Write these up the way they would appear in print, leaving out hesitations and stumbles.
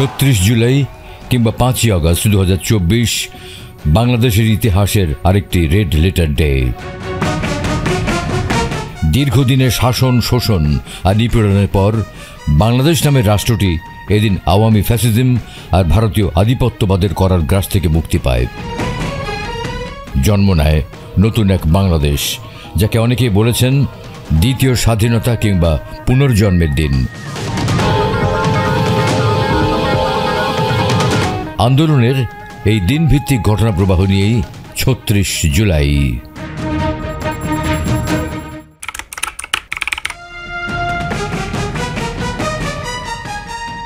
৩৬ জুলাই কিংবা ৫ই আগস্ট ২০২৪ বাংলাদেশের ইতিহাসের আরেকটি রেড লেটার ডে। দীর্ঘদিনের শাসন, শোষণ আর নিপীড়নের পর বাংলাদেশ নামের রাষ্ট্রটি এদিন আওয়ামী ফ্যাসিজম আর ভারতীয় আধিপত্যবাদের করার গ্রাস থেকে মুক্তি পায়। জন্ম নেয় নতুন এক বাংলাদেশ, যাকে অনেকেই বলেছেন দ্বিতীয় স্বাধীনতা কিংবা পুনর্জন্মের দিন। আন্দোলনের এই দিনভিত্তিক ঘটনা প্রবাহ নিয়েই ৩৬ জুলাই।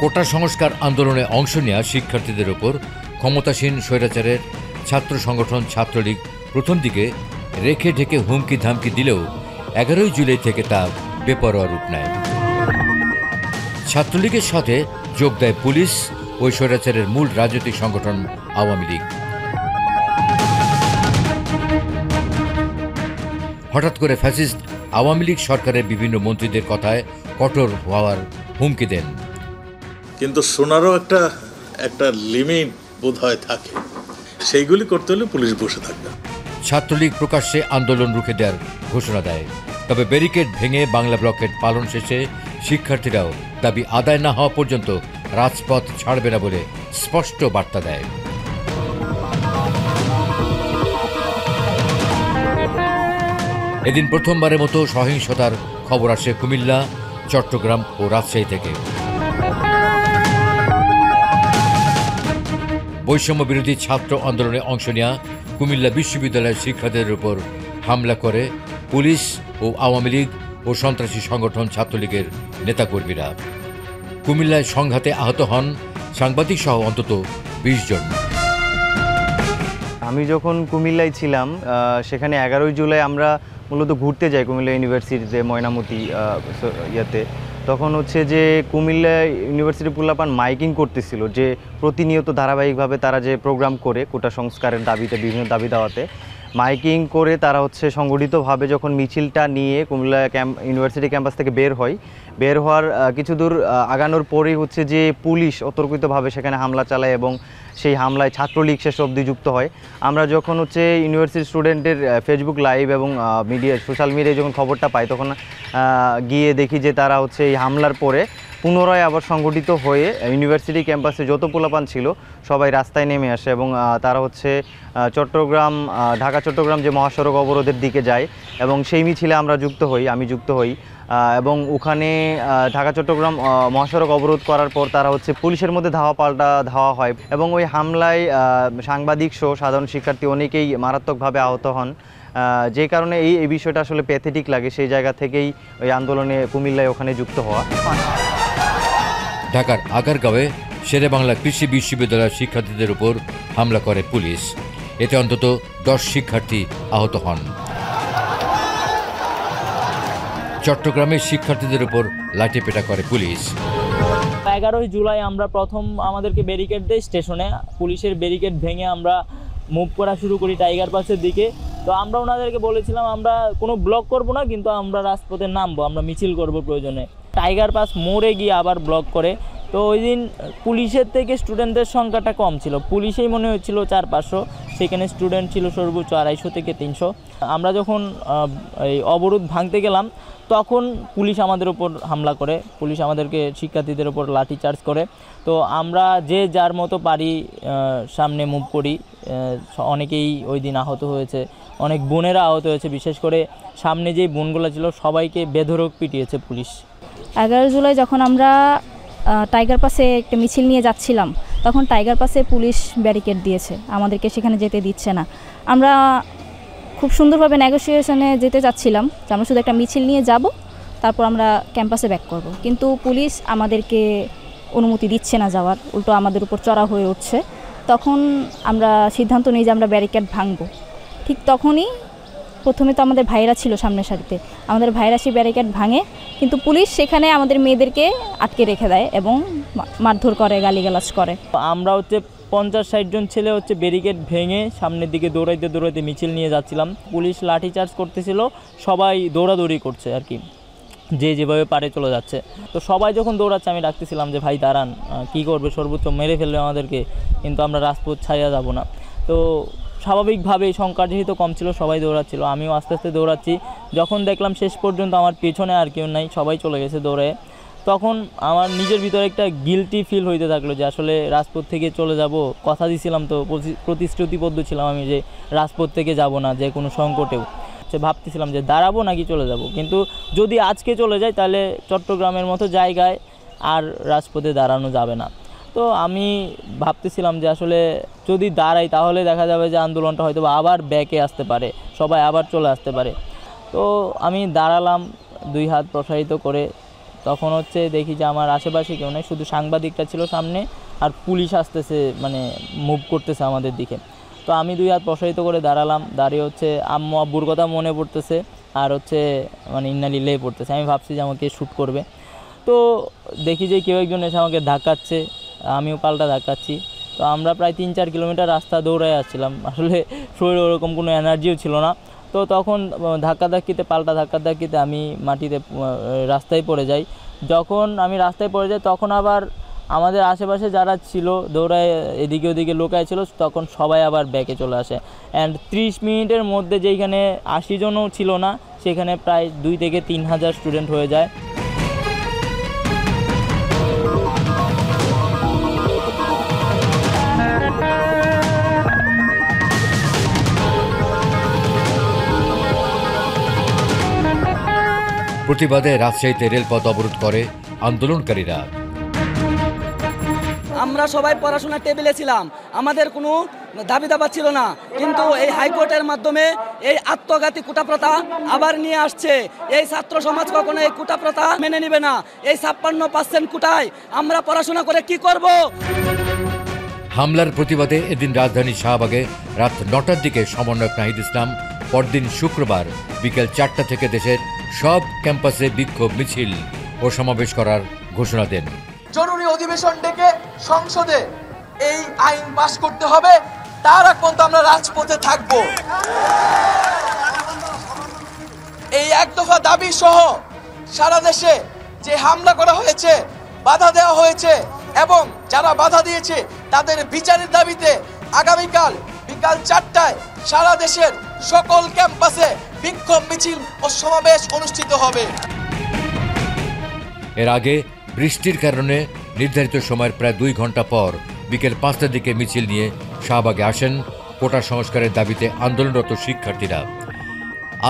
কোটা সংস্কার আন্দোলনে অংশ নেওয়া শিক্ষার্থীদের ওপর ক্ষমতাসীন স্বৈরাচারের ছাত্র সংগঠন ছাত্রলীগ প্রথম দিকে রেখে ঢেকে হুমকি ধামকি দিলেও ১১ জুলাই থেকে তা বেপরোয়া রূপ নেয়। ছাত্রলীগের সাথে যোগ দেয় পুলিশ ও স্বৈরাচারের মূল রাজনৈতিক সংগঠন আওয়ামী লীগ। হঠাৎ করে ফ্যাসিস্ট আওয়ামী লীগ সরকারের বিভিন্ন মন্ত্রীদের কথায় কঠোর হওয়ার হুমকি দেন। কিন্তু শোনারও একটা লিমিট বোধ হয় থাকে, সেইগুলি করতে হলে পুলিশ বসে থাকবে। ছাত্রলীগ প্রকাশ্যে আন্দোলন রুখে দেওয়ার ঘোষণা দেয়, তবে ব্যারিকেড ভেঙে বাংলা ব্লকের পালন শেষে শিক্ষার্থীরাও দাবি আদায় না হওয়া পর্যন্ত রাজপথ ছাড়বে না বলে স্পষ্ট বার্তা দেয়। এদিন প্রথমবারের মতো সহিংসতার খবর আসে কুমিল্লা, চট্টগ্রাম ও রাজশাহী থেকে। বৈষম্য বিরোধী ছাত্র আন্দোলনে অংশ নেওয়া কুমিল্লা বিশ্ববিদ্যালয়ের শিক্ষার্থীদের উপর হামলা করে পুলিশ ও আওয়ামী লীগ ও সন্ত্রাসী সংগঠন ছাত্রলীগের নেতাকর্মীরা। কুমিল্লায় সংঘাতে আহত হন সাংবাদিক সহ অন্তত ২০ জন। আমি যখন কুমিল্লায় ছিলাম, সেখানে ১১ জুলাই আমরা মূলত ঘুরতে যাই কুমিল্লা ইউনিভার্সিটিতে, ময়নামতি ইয়াতে। তখন হচ্ছে যে কুমিল্লা ইউনিভার্সিটি পোলাপান মাইকিং করতেছিল যে প্রতিনিয়ত ধারাবাহিকভাবে তারা যে প্রোগ্রাম করে কোটা সংস্কারের দাবিতে, বিভিন্ন দাবি দাওয়াতে মাইকিং করে তারা হচ্ছে সংগঠিতভাবে যখন মিছিলটা নিয়ে কুমিল্লা ইউনিভার্সিটি ক্যাম্পাস থেকে বের হওয়ার কিছু দূর আগানোর পরেই হচ্ছে যে পুলিশ অতর্কিতভাবে সেখানে হামলা চালায় এবং সেই হামলায় ছাত্রলীগ শেষ অবধি যুক্ত হয়। আমরা যখন হচ্ছে ইউনিভার্সিটি স্টুডেন্টের ফেসবুক লাইভ এবং সোশ্যাল মিডিয়ায় যখন খবরটা পাই, তখন গিয়ে দেখি যে তারা হচ্ছে এই হামলার পরে পুনরায় আবার সংগঠিত হয়ে ইউনিভার্সিটি ক্যাম্পাসে যত পোলাপান ছিল সবাই রাস্তায় নেমে আসে এবং তারা হচ্ছে ঢাকা চট্টগ্রাম যে মহাসড়ক অবরোধের দিকে যায় এবং সেই মিছিলে আমি যুক্ত হই এবং ওখানে ঢাকা চট্টগ্রাম মহাসড়ক অবরোধ করার পর তারা হচ্ছে পুলিশের মধ্যে ধাওয়া হয় এবং ওই হামলায় সাংবাদিক সহ সাধারণ শিক্ষার্থী অনেকেই মারাত্মকভাবে আহত হন। যে কারণে এই বিষয়টা আসলে প্যাথেটিক লাগে, সেই জায়গা থেকেই ওই আন্দোলনে কুমিল্লায় ওখানে যুক্ত হওয়া। ঢাকার আগারগাঁওয়ে শেরেবাংলা কৃষি বিশ্ববিদ্যালয়ের শিক্ষার্থীদের উপর হামলা করে পুলিশ। এতে অন্তত ১০ শিক্ষার্থী আহত হন। চট্টগ্রামের শিক্ষার্থীদের উপর লাঠিপেটা করে পুলিশ। ১১ জুলাই আমরা প্রথম আমাদেরকে ব্যারিকেড দেয় স্টেশনে। পুলিশের ব্যারিকেড ভেঙে আমরা মুভ করা শুরু করি টাইগার পাসের দিকে। তো আমরা ওনাদেরকে বলেছিলাম আমরা কোনো ব্লক করব না, কিন্তু আমরা রাজপথে নামবো, আমরা মিছিল করব প্রয়োজনে। টাইগার পাস মোড়ে গিয়ে আবার ব্লক করে। তো ওই দিন পুলিশের থেকে স্টুডেন্টদের সংখ্যাটা কম ছিল, পুলিশেই মনে হচ্ছিল ৪-৫০০, সেখানে স্টুডেন্ট ছিল সর্বোচ্চ ২৫০ থেকে ৩০০। আমরা যখন এই অবরোধ ভাঙতে গেলাম তখন পুলিশ আমাদের উপর হামলা করে, পুলিশ আমাদেরকে শিক্ষার্থীদের উপর লাঠি চার্জ করে। তো আমরা যে যার মতো পারি সামনে মুভ করি। অনেকেই ওই দিন আহত হয়েছে, অনেক বোনেরা আহত হয়েছে, বিশেষ করে সামনে যেই বোনগুলো ছিল সবাইকে বেধড়ক পিটিয়েছে পুলিশ। ১১ জুলাই যখন আমরা টাইগার পাসে একটা মিছিল নিয়ে যাচ্ছিলাম, তখন টাইগার পাসে পুলিশ ব্যারিকেড দিয়েছে, আমাদেরকে সেখানে যেতে দিচ্ছে না। আমরা খুব সুন্দরভাবে নেগোসিয়েশনে যেতে যাচ্ছিলাম যে আমরা শুধু একটা মিছিল নিয়ে যাব, তারপর আমরা ক্যাম্পাসে ব্যাক করব, কিন্তু পুলিশ আমাদেরকে অনুমতি দিচ্ছে না যাওয়ার, উল্টো আমাদের উপর চড়া হয়ে উঠছে। তখন আমরা সিদ্ধান্ত নিই যে আমরা ব্যারিকেড ভাঙব। ঠিক তখনই প্রথমে তো আমাদের ভাইরা ছিল সামনের সারিতে, আমাদের ভাইরা সেই ব্যারিকেড ভাঙে, কিন্তু পুলিশ সেখানে আমাদের মেয়েদেরকে আটকে রেখে দেয় এবং মারধর করে, গালিগালাজ করে। আমরা হচ্ছে ৫০-৬০ জন ছেলে হচ্ছে ব্যারিকেড ভেঙে সামনের দিকে দৌড়াইতে মিছিল নিয়ে যাচ্ছিলাম। পুলিশ লাঠিচার্জ করতেছিল, সবাই দৌড়াদৌড়ি করছে আর কি। যে যেভাবে পারে চলে যাচ্ছে। তো সবাই যখন দৌড়াচ্ছে আমি ডাকতেছিলাম যে ভাই দাঁড়ান, কী করবে, সর্বোচ্চ মেরে ফেলবে আমাদেরকে, কিন্তু আমরা রাজপথ ছাড়িয়ে যাব না। তো স্বাভাবিকভাবেই সংখ্যা যেহেতু কম ছিল সবাই দৌড়াচ্ছিল, আমিও আস্তে আস্তে দৌড়াচ্ছি। যখন দেখলাম শেষ পর্যন্ত আমার পিছনে আর কেউ নাই, সবাই চলে গেছে দৌড়ে, তখন আমার নিজের ভিতরে একটা গিলটি ফিল হইতে থাকলো যে আসলে রাজপথ থেকে চলে যাব। কথা দিয়েছিলাম, তো প্রতিশ্রুতিবদ্ধ ছিলাম আমি যে রাজপথ থেকে যাব না যে কোনো সংকটেও। ভাবতেছিলাম যে দাঁড়াবো নাকি চলে যাব, কিন্তু যদি আজকে চলে যাই তাহলে চট্টগ্রামের মতো জায়গায় আর রাজপথে দাঁড়ানো যাবে না। তো আমি ভাবতেছিলাম যে আসলে যদি দাঁড়াই তাহলে দেখা যাবে যে আন্দোলনটা হয়তো আবার ব্যাকে আসতে পারে, সবাই আবার চলে আসতে পারে। তো আমি দাঁড়ালাম 2 হাত প্রসারিত করে। তখন দেখি যে আমার আশেপাশে কেউ নেই, শুধু সাংবাদিকটা ছিল সামনে, আর পুলিশ আসতেছে, মানে মুভ করতেছে আমাদের দিকে। তো আমি 2 হাত প্রসারিত করে দাঁড়ালাম, দাঁড়িয়ে আম্মু আব্বুর কথা মনে পড়তেছে, আর মানে ইন্নালিল্লাহি পড়তেছে। আমি ভাবছি যে আমাকে শ্যুট করবে, তো দেখি যে কেউ একজন এসে আমাকে ধাক্কাচ্ছে, আমিও পাল্টা ধাক্কাচ্ছি। তো আমরা প্রায় 3-4 কিলোমিটার রাস্তা দৌড়ায় আসছিলাম, আসলে শরীরে ওরকম কোনো এনার্জিও ছিল না। তো তখন পাল্টা ধাক্কাতে আমি মাটিতে রাস্তায় পড়ে যাই। যখন আমি রাস্তায় পড়ে যাই তখন আবার আমাদের আশেপাশে যারা ছিল দৌড়ায় এদিকে ওদিকে লোকায় ছিল, তখন সবাই আবার ব্যাকে চলে আসে। অ্যান্ড 30 মিনিটের মধ্যে যেখানে 80 জনও ছিল না, সেখানে প্রায় 2 থেকে 3 হাজার স্টুডেন্ট হয়ে যায়। প্রতিবাদে রাজশাহীতে রেলপথ অবরোধ করে আন্দোলনকারীরা। আমরা সবাই পড়াশোনার টেবিলে ছিলাম, আমাদের কোনো দাবি দাবা ছিল না, কিন্তু এই হাইকোর্টের মাধ্যমে এই আত্মঘাতী কোটা প্রথা আবার নিয়ে আসছে। এই ছাত্র সমাজ কখনো এই কোটা প্রথা মেনে নেবে না। এই 56% কোটায় আমরা পড়াশোনা করে কি করব? হামলার প্রতিবাদে এদিন রাজধানী শাহবাগে রাত 9টার দিকে সমন্বয়ক নাহিদ ইসলাম পরদিন শুক্রবার বিকেল 4টা থেকে দেশের সব ক্যাম্পাসে বিক্ষোভ মিছিল ও সমাবেশ করার ঘোষণা দেন। জরুরি অধিবেশন ডেকে সংসদে এই আইন পাস করতে হবে, তার আগ পর্যন্ত আমরা রাজপথে থাকব। এই এক দফা দাবি সহ সারা দেশে যে হামলা করা হয়েছে, বাধা দেওয়া হয়েছে এবং যারা বাধা দিয়েছে তাদের বিচারের দাবিতে আগামীকাল বিকাল 4টায় সারা দেশের সকল ক্যাম্পাসে বিক্ষোভ মিছিল ও সমাবেশ অনুষ্ঠিত হবে। এর আগে বৃষ্টির কারণে নির্ধারিত সময়ের প্রায় 2 ঘন্টা পর বিকেল 5টার দিকে মিছিল নিয়ে শাহবাগে আসেন কোটা সংস্কারের দাবিতে আন্দোলনরত শিক্ষার্থীরা।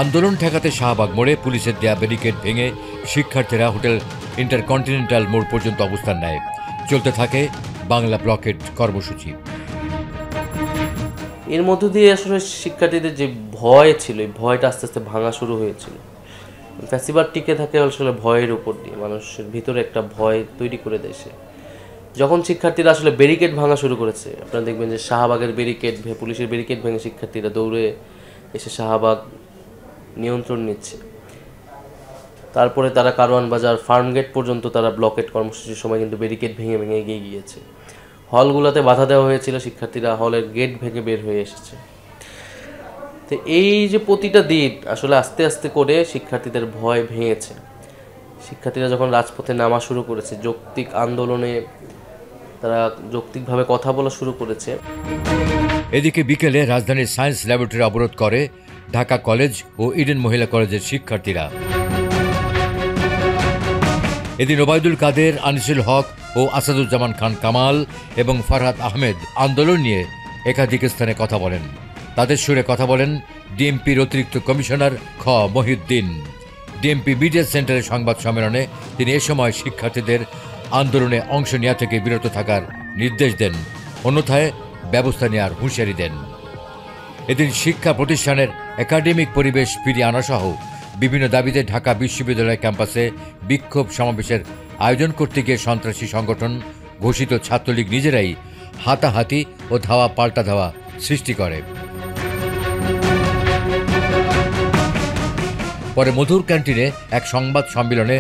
আন্দোলন ঠেকাতে শাহবাগ মোড়ে পুলিশের দেয়া ব্যারিকেড ভেঙে শিক্ষার্থীরা হোটেল ইন্টারকন্টিনেন্টাল মোড় পর্যন্ত অবস্থান নেয়। চলতে থাকে বাংলা ব্লকেট কর্মসূচি। এর মধ্য দিয়ে আসলে শিক্ষার্থীদের যে ভয় ছিল, এই ভয়টা আস্তে আস্তে ভাঙা শুরু হয়েছিল। ফ্যাসিবাদ টিকে থাকে আসলে ভয়ের উপর দিয়ে, মানুষের ভিতরে একটা ভয় তৈরি করে দেয় সে। যখন শিক্ষার্থীরা আসলে ব্যারিকেড ভাঙা শুরু করেছে, আপনারা দেখবেন যে শাহবাগের ব্যারিকেড, পুলিশের ব্যারিকেড ভেঙে শিক্ষার্থীরা দৌড়ে এসে শাহবাগ নিয়ন্ত্রণ নিচ্ছে। তারপরে তারা কারওয়ান বাজার, ফার্মগেট পর্যন্ত তারা ব্লকেট কর্মসূচির সময় কিন্তু ব্যারিকেড ভেঙে ভেঙে এগিয়ে গিয়েছে। হলগুলোতে বাধা দেওয়া হয়েছিল, শিক্ষার্থীরা হলের গেট ভেঙে বের হয়ে এসেছে। তো এই যে প্রতিটা দিন আসলে আস্তে আস্তে করে শিক্ষার্থীদের ভয় ভেঙেছে। শিক্ষার্থীরা যখন রাজপথে নামা শুরু করেছে, যৌক্তিক আন্দোলনে তারা যৌক্তিকভাবে কথা বলা শুরু করেছে। এদিকে বিকেলে রাজধানীর সায়েন্স ল্যাবরেটরি অবরোধ করে ঢাকা কলেজ ও ইডেন মহিলা কলেজের শিক্ষার্থীরা। এদিন ওবায়দুল কাদের, আনিসুল হক ও আসাদুজ্জামান খান কামাল এবং ফারহাদ আহমেদ আন্দোলন নিয়ে একাধিক স্থানে কথা বলেন। তাদের সুরে কথা বলেন ডিএমপির অতিরিক্ত কমিশনার খ মহিউদ্দিন। ডিএমপি মিডিয়া সেন্টারের সংবাদ সম্মেলনে তিনি এ সময় শিক্ষার্থীদের আন্দোলনে অংশ নেওয়া থেকে বিরত থাকার নির্দেশ দেন, অন্যথায় ব্যবস্থা নেওয়ার হুঁশিয়ারি দেন। এদিন শিক্ষা প্রতিষ্ঠানের একাডেমিক পরিবেশ ফিরিয়ে আনাসহ বিভিন্ন দাবিতে ঢাকা বিশ্ববিদ্যালয় ক্যাম্পাসে বিক্ষোভ সমাবেশের আয়োজন করতে গিয়ে সন্ত্রাসী সংগঠন ঘোষিত ছাত্রলীগ নিজেরাই হাতাহাতি ও ধাওয়া পাল্টা ধাওয়া সৃষ্টি করে। পরে মধুর ক্যান্টিনে এক সংবাদ সম্মেলনে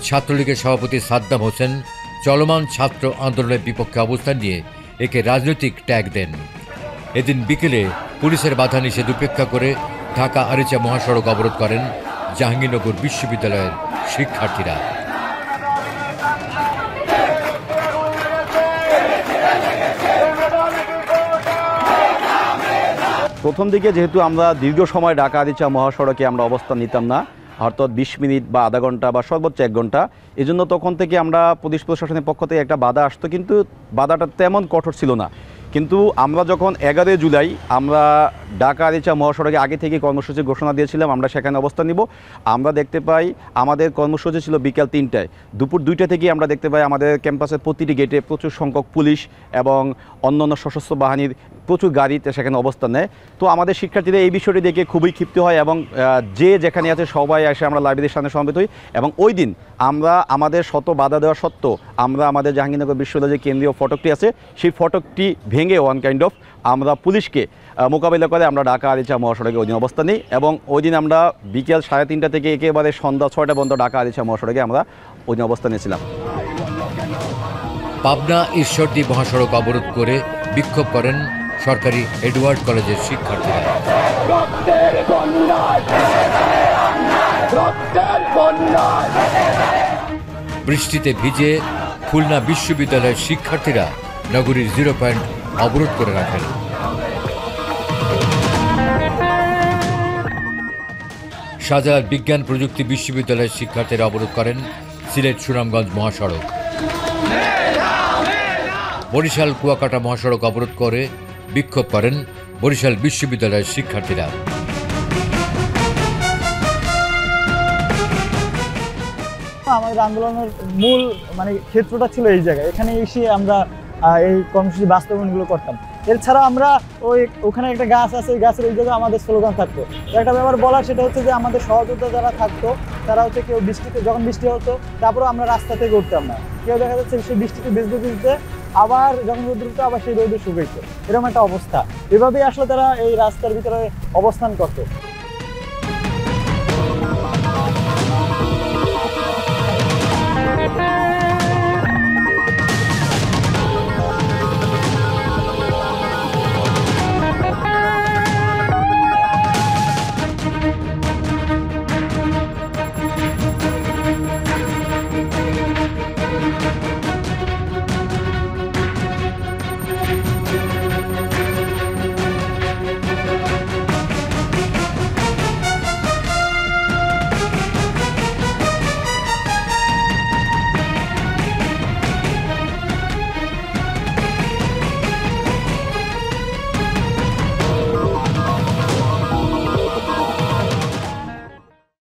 ছাত্রলীগের সভাপতি সাদ্দাম হোসেন চলমান ছাত্র আন্দোলনের বিপক্ষে অবস্থান নিয়ে একে রাজনৈতিক ট্যাগ দেন। এদিন বিকেলে পুলিশের বাধা নিষেধ উপেক্ষা করে ঢাকা আরিচা মহাসড়ক অবরোধ করেন জাহাঙ্গীরনগর বিশ্ববিদ্যালয়ের শিক্ষার্থীরা। প্রথম দিকে যেহেতু আমরা দীর্ঘ সময় ঢাকা আরিচা মহাসড়কে আমরা অবস্থান নিতাম না, অর্থাৎ 20 মিনিট বা আধা ঘন্টা বা সর্বোচ্চ 1 ঘন্টা, এই জন্য তখন থেকে আমরা পুলিশ প্রশাসনের পক্ষ থেকে একটা বাধা আসতো, কিন্তু বাধাটা তেমন কঠোর ছিল না। কিন্তু আমরা যখন 11 জুলাই আমরা ঢাকা আরিচা মহাসড়কে আগে থেকে কর্মসূচি ঘোষণা দিয়েছিলাম আমরা সেখানে অবস্থান নিব, আমরা দেখতে পাই আমাদের কর্মসূচি ছিল বিকাল 3টায়। দুপুর 2টা থেকে আমরা দেখতে পাই আমাদের ক্যাম্পাসের প্রতিটি গেটে প্রচুর সংখ্যক পুলিশ এবং অন্যান্য সশস্ত্র বাহিনীর প্রচুর গাড়িতে সেখানে অবস্থান নেয়। তো আমাদের শিক্ষার্থীরা এই বিষয়টি দেখে খুবই ক্ষিপ্ত হয় এবং যে যেখানে আছে সবাই এসে আমরা লাইব্রেরির সামনে সমবেত হই। এবং ওই দিন আমরা আমাদের শত বাধা দেওয়া সত্ত্বেও আমরা আমাদের জাহাঙ্গীরনগর বিশ্ববিদ্যালয়ের যে কেন্দ্রীয় ফটকটি আছে সেই ফটকটি ভেঙে ওয়ান কাইন্ড অফ আমরা পুলিশকে মোকাবিলা করে আমরা ঢাকা আরিচা মহাসড়কে ওই দিন অবস্থান নিই। এবং ওই দিন আমরা বিকেল 3:30 থেকে একেবারে সন্ধ্যা 6টা পর্যন্ত ঢাকা আরিচা মহাসড়কে আমরা ওই দিন অবস্থান নিয়েছিলাম। পাবনা ঈশ্বরদী মহাসড়ক অবরোধ করে বিক্ষোভ করেন সরকারি এডওয়ার্ড কলেজের শিক্ষার্থীরা। বৃষ্টিতে ভিজে খুলনা বিশ্ববিদ্যালয়ের শিক্ষার্থীরা নগরীর 0 পয়েন্ট অবরোধ করে রাখেন। শাহজালাল বিজ্ঞান প্রযুক্তি বিশ্ববিদ্যালয়ের শিক্ষার্থীরা অবরোধ করেন সিলেট সুনামগঞ্জ মহাসড়ক। বরিশাল কুয়াকাটা মহাসড়ক অবরোধ করে বিক্ষোভ করেন বরিশাল বিশ্ববিদ্যালয়ের শিক্ষার্থীরা। আমাদের আন্দোলনের মূল ক্ষেত্রটা ছিল এই জায়গায়, এখানে এসে আমরা এই কর্মসূচি বাস্তবায়নগুলো করতাম। এছাড়া আমরা ওখানে একটা গাছ আছে, এই গাছের ওই জায়গায় আমাদের স্লোগান থাকতো। একটা ব্যাপার বলার সেটা হচ্ছে যে আমাদের সহযোদ্ধা যারা থাকতো তারা হচ্ছে কেউ বৃষ্টিতে, যখন বৃষ্টি হতো তারপরেও আমরা রাস্তা থেকে উঠতাম না, কেউ দেখা যাচ্ছে সেই বৃষ্টিতে ভিজতে ভিজতে আবার যখন রোদ উঠতো আবার সেই রোদে শুকাইতো, এরকম একটা অবস্থা। এভাবেই আসলে তারা এই রাস্তার ভিতরে অবস্থান করতো।